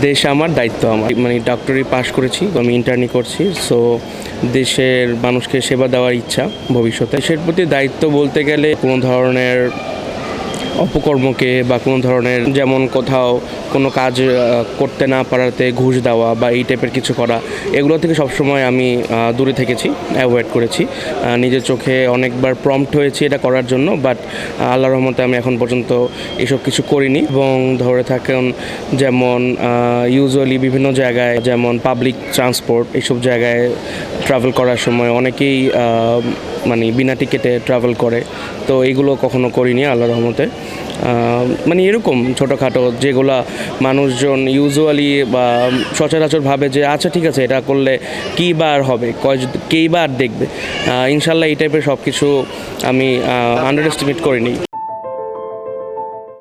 দেশ আমার, দায়িত্ব আমার। মানে ডক্টরি পাশ করেছি, আমি ইন্টার্নি করছি। সো দেশের মানুষকে সেবা দেওয়ার ইচ্ছা ভবিষ্যতে। দেশের প্রতি দায়িত্ব বলতে গেলে কোনো ধরনের অপকর্মকে বা কোনো ধরনের, যেমন কোথাও কোনো কাজ করতে না পারাতে ঘুষ দেওয়া বা এই টাইপের কিছু করা, এগুলো থেকে সবসময় আমি দূরে থেকেছি, অ্যাভয়েড করেছি। নিজের চোখে অনেকবার প্রম্পট হয়েছি এটা করার জন্য, বাট আল্লাহর রহমতে আমি এখন পর্যন্ত এসব কিছু করিনি। এবং ধরে থাকেন যেমন ইউজুয়ালি বিভিন্ন জায়গায়, যেমন পাবলিক ট্রান্সপোর্ট, এইসব জায়গায় ট্রাভেল করার সময় অনেকেই মানে বিনা টিকিটে ট্রাভেল করে, তো এইগুলো কখনো করিনি আল্লাহর রহমতে। মানে এরকম ছোটোখাটো যেগুলা মানুষজন ইউজুয়ালি বা সচরাচর ভাবে যে আচ্ছা ঠিক আছে এটা করলে কী বা আর হবে, কেই বা আর দেখবে, ইনশাল্লাহ এই টাইপের সব কিছু আমি আন্ডার এস্টিমেট করিনি।